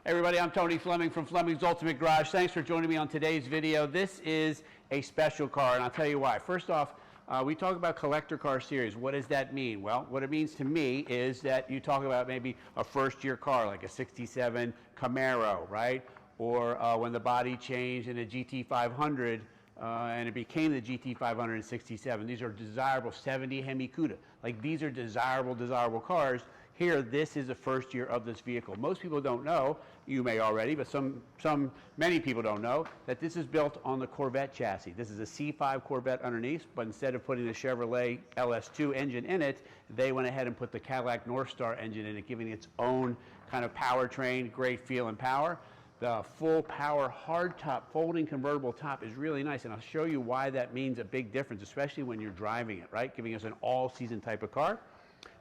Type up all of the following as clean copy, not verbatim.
Hey everybody, I'm Tony Fleming from Fleming's Ultimate Garage. Thanks for joining me on today's video. This is a special car, and I'll tell you why. First off, we talk about collector car series. What does that mean? Well, what it means to me is that you talk about maybe a first-year car, like a 67 Camaro, right? Or when the body changed in a GT500, and it became the GT500 in 67. These are desirable 70 Hemi Cuda. Like, these are desirable cars. Here, this is the first year of this vehicle. Most people don't know, you may already, but many people don't know, that this is built on the Corvette chassis. This is a C5 Corvette underneath, but instead of putting the Chevrolet LS2 engine in it, they went ahead and put the Cadillac Northstar engine in it, giving it its own kind of powertrain, great feel and power. The full power hardtop folding convertible top is really nice, and I'll show you why that means a big difference, especially when you're driving it, right? Giving us an all-season type of car.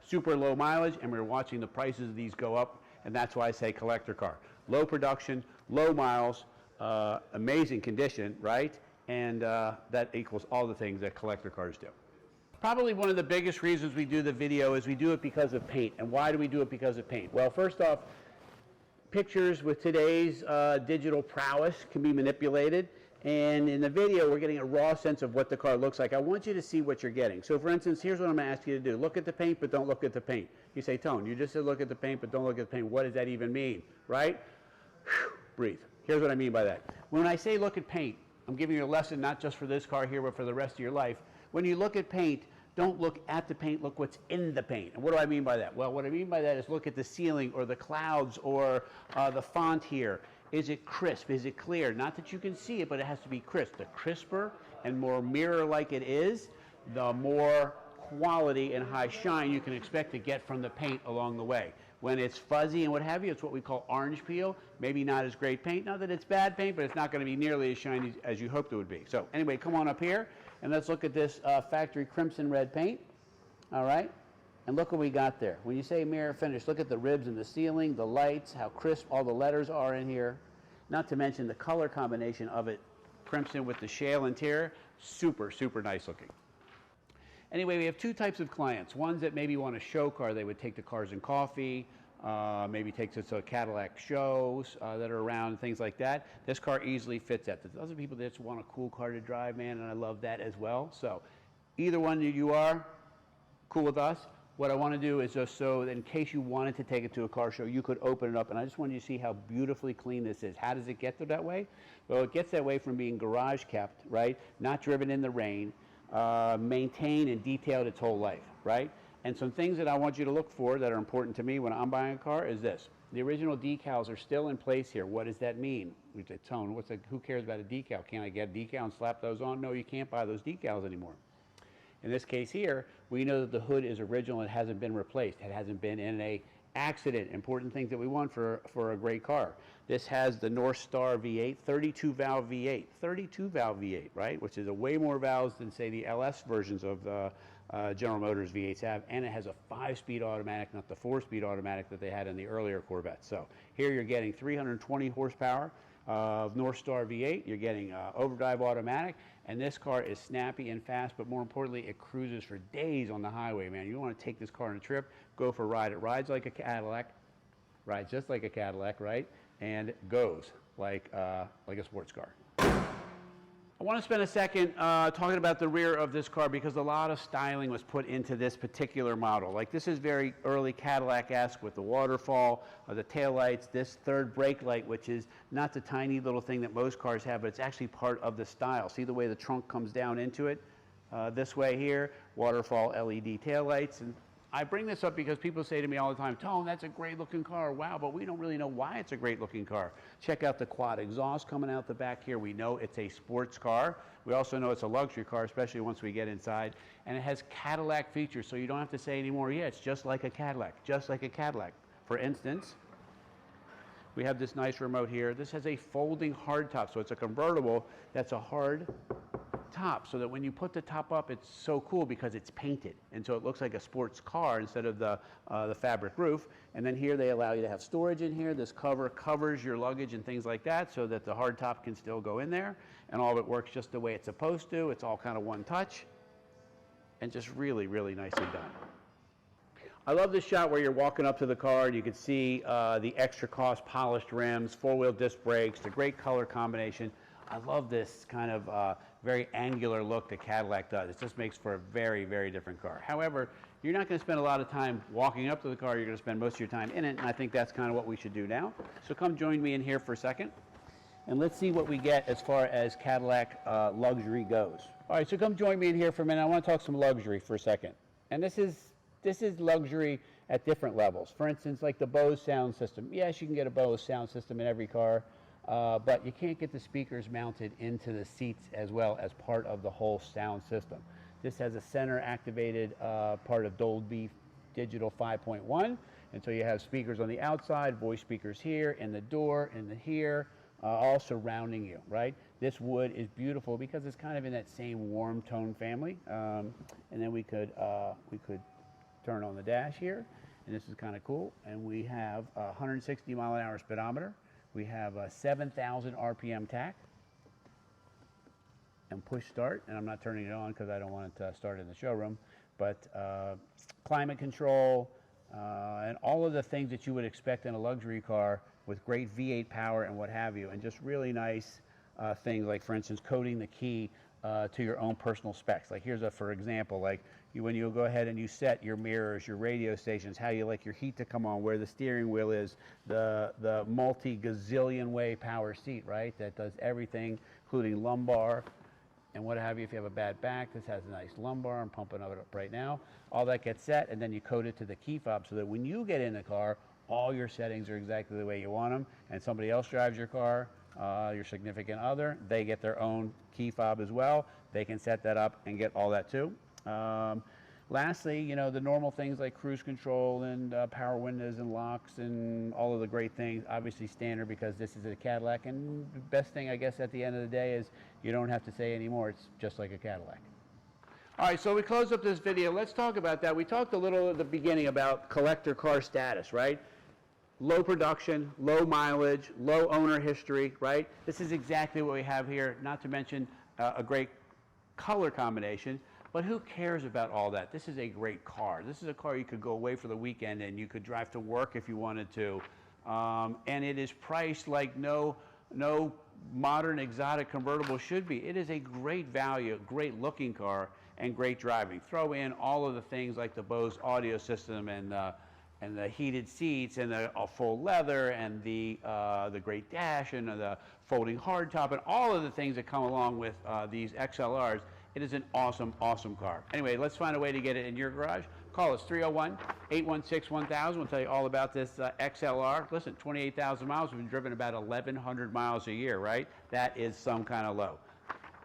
Super low mileage, and we're watching the prices of these go up, and that's why I say collector car. Low production, low miles, amazing condition, right? And that equals all the things that collector cars do. Probably one of the biggest reasons we do the video is we do it because of paint. And why do we do it because of paint? Well, first off, pictures with today's digital prowess can be manipulated, and in the video we're getting a raw sense of what the car looks like. I want you to see what you're getting. So for instance, here's what I'm going to ask you to do. Look at the paint, but don't look at the paint. You say, Tone, you just said look at the paint, but don't look at the paint. What does that even mean, right? Whew, breathe. Here's what I mean by that. When I say look at paint, I'm giving you a lesson not just for this car here, but for the rest of your life. When you look at paint, don't look at the paint, look what's in the paint. And what do I mean by that? Well, what I mean by that is look at the ceiling or the clouds or the font here. Is it crisp? Is it clear? Not that you can see it, but it has to be crisp. The crisper and more mirror-like it is, the more quality and high shine you can expect to get from the paint along the way. When it's fuzzy and what have you, it's what we call orange peel. Maybe not as great paint. Not that it's bad paint, but it's not going to be nearly as shiny as you hoped it would be. So anyway, come on up here and let's look at this factory crimson red paint. All right. And look what we got there. When you say mirror finish, look at the ribs in the ceiling, the lights, how crisp all the letters are in here. Not to mention the color combination of it, crimson with the shale interior, super, super nice looking. Anyway, we have two types of clients. Ones that maybe want a show car. They would take the Cars and Coffee, maybe take us to Cadillac shows that are around, things like that. This car easily fits that. There's other people that just want a cool car to drive, man, and I love that as well. So either one you are, cool with us. What I want to do is just so that in case you wanted to take it to a car show, you could open it up, and I just wanted you to see how beautifully clean this is. How does it get to that way? Well, it gets that way from being garage kept, right? Not driven in the rain, maintained and detailed its whole life, right? And some things that I want you to look for that are important to me when I'm buying a car is this. The original decals are still in place here. What does that mean? We say, Tone, who cares about a decal? Can't I get a decal and slap those on? No, you can't buy those decals anymore. In this case here, we know that the hood is original and hasn't been replaced. It hasn't been in an accident. Important things that we want for a great car. This has the Northstar V8, 32 valve V8. 32 valve V8, right? Which is a way more valves than, say, the LS versions of the General Motors V8s have. And it has a 5-speed automatic, not the 4-speed automatic that they had in the earlier Corvettes. So here you're getting 320 horsepower of Northstar V8. You're getting overdrive automatic, and this car is snappy and fast, but more importantly, it cruises for days on the highway, man. You want to take this car on a trip, go for a ride. It rides like a Cadillac, rides just like a Cadillac, right? And goes like a sports car. I want to spend a second talking about the rear of this car because a lot of styling was put into this particular model. Like, this is very early Cadillac-esque with the waterfall, the taillights, this third brake light, which is not the tiny little thing that most cars have, but it's actually part of the style. See the way the trunk comes down into it? This way here, waterfall LED taillights. And I bring this up because people say to me all the time, Tone, that's a great looking car. Wow, but we don't really know why it's a great looking car. Check out the quad exhaust coming out the back here. We know it's a sports car. We also know it's a luxury car, especially once we get inside. And it has Cadillac features, so you don't have to say anymore, yeah, it's just like a Cadillac, just like a Cadillac. For instance, we have this nice remote here. This has a folding hardtop, so it's a convertible that's a hard top, so that when you put the top up, it's so cool because it's painted, and so it looks like a sports car instead of the fabric roof. And then here they allow you to have storage in here. This cover covers your luggage and things like that, so that the hard top can still go in there, and all of it works just the way it's supposed to. It's all kind of one touch, and just really, really nicely done. I love this shot where you're walking up to the car and you can see the extra cost polished rims, four-wheel disc brakes, the great color combination. I love this kind of very angular look that Cadillac does. It just makes for a very, very different car. However, you're not going to spend a lot of time walking up to the car. You're going to spend most of your time in it, and I think that's kind of what we should do now. So come join me in here for a second, and let's see what we get as far as Cadillac luxury goes. All right, so come join me in here for a minute. I want to talk some luxury for a second. And this is luxury at different levels. For instance, like the Bose sound system. Yes, you can get a Bose sound system in every car, but you can't get the speakers mounted into the seats as well as part of the whole sound system. This has a center activated part of Dolby Digital 5.1, and so you have speakers on the outside, voice speakers here, in the door, in the here, all surrounding you, right? This wood is beautiful because it's kind of in that same warm tone family. And then we could turn on the dash here, and this is kind of cool. And we have a 160 mile an hour speedometer. We have a 7,000 RPM tach and push start. And I'm not turning it on because I don't want it to start in the showroom. But climate control and all of the things that you would expect in a luxury car with great V8 power and what have you. And just really nice things like, for instance, coding the key to your own personal specs. Like here's a, for example, like when you go ahead and you set your mirrors, your radio stations, how you like your heat to come on, where the steering wheel is, the multi-gazillion way power seat, right? That does everything, including lumbar and what have you. If you have a bad back, this has a nice lumbar. I'm pumping it up right now. All that gets set, and then you code it to the key fob so that when you get in the car, all your settings are exactly the way you want them, and somebody else drives your car, your significant other, they get their own key fob as well. They can set that up and get all that too. Lastly, you know, the normal things like cruise control and power windows and locks and all of the great things, obviously standard because this is a Cadillac. And the best thing, I guess, at the end of the day is you don't have to say anymore. It's just like a Cadillac. All right, so we close up this video. Let's talk about that. We talked a little at the beginning about collector car status, right? Low production, low mileage, low owner history, right? This is exactly what we have here, not to mention a great color combination, but who cares about all that? This is a great car. This is a car you could go away for the weekend and you could drive to work if you wanted to. And it is priced like no modern exotic convertible should be. It is a great value, great looking car, and great driving. Throw in all of the things like the Bose audio system and the heated seats and the full leather and the great dash and the folding hardtop and all of the things that come along with these XLRs. It is an awesome, awesome car. Anyway, let's find a way to get it in your garage. Call us 301-816-1000. We'll tell you all about this XLR. Listen, 28,000 miles. We've been driven about 1,100 miles a year, right? That is some kind of low.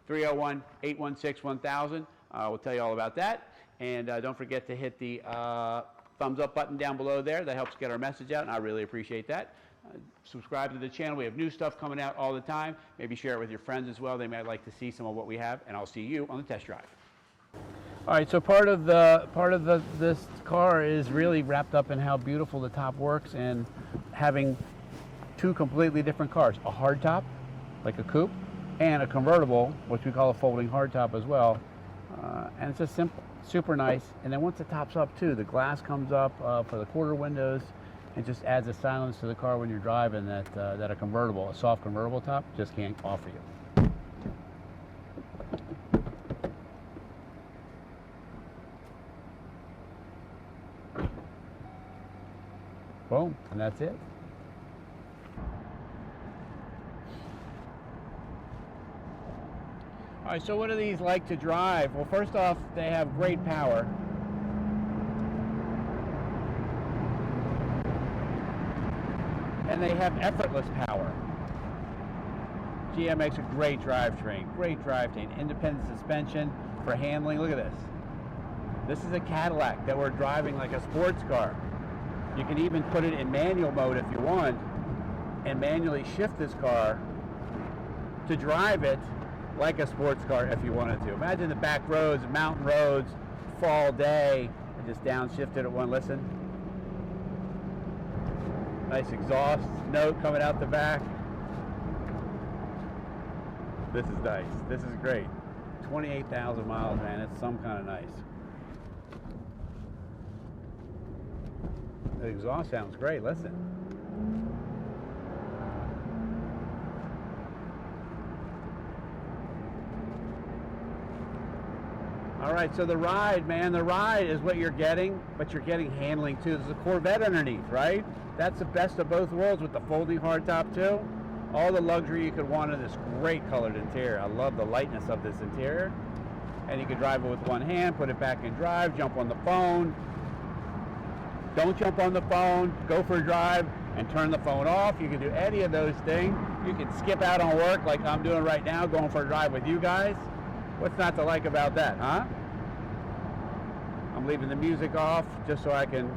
301-816-1000. We'll tell you all about that. And don't forget to hit the thumbs up button down below there. That helps get our message out, and I really appreciate that. Subscribe to the channel. We have new stuff coming out all the time. Maybe share it with your friends as well. They might like to see some of what we have, and I'll see you on the test drive. All right, so part of this car is really wrapped up in how beautiful the top works and having two completely different cars, a hardtop, like a coupe, and a convertible, which we call a folding hardtop as well. And it's just simple, super nice. And then once the top's up too, the glass comes up for the quarter windows. It just adds a silence to the car when you're driving that a convertible, a soft convertible top, just can't offer you. Boom, and that's it. All right, so what do these like to drive? Well, first off, they have great power. And they have effortless power. GM makes a great drivetrain, independent suspension for handling. Look at this. This is a Cadillac that we're driving like a sports car. You can even put it in manual mode if you want and manually shift this car to drive it like a sports car if you wanted to. Imagine the back roads, mountain roads, fall day, and just downshift it at one listen. Nice exhaust note coming out the back. This is nice. This is great. 28,000 miles, man. It's some kind of nice. The exhaust sounds great. Listen. All right, so the ride, man, the ride is what you're getting, but you're getting handling too. There's a Corvette underneath, right? That's the best of both worlds with the folding hardtop too. All the luxury you could want in this great colored interior. I love the lightness of this interior. And you can drive it with one hand, put it back in drive, jump on the phone. Don't jump on the phone, go for a drive and turn the phone off. You can do any of those things. You can skip out on work like I'm doing right now, going for a drive with you guys. What's not to like about that, huh? I'm leaving the music off just so I can,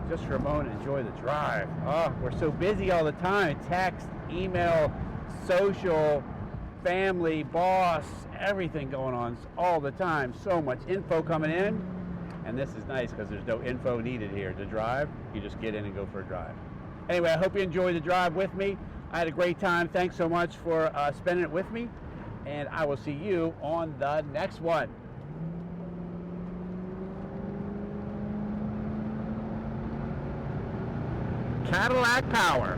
just for a moment, enjoy the drive. Oh, we're so busy all the time. Text, email, social, family, boss, everything going on all the time. So much info coming in. And this is nice because there's no info needed here to drive. You just get in and go for a drive. Anyway, I hope you enjoyed the drive with me. I had a great time. Thanks so much for spending it with me. And I will see you on the next one. Cadillac power.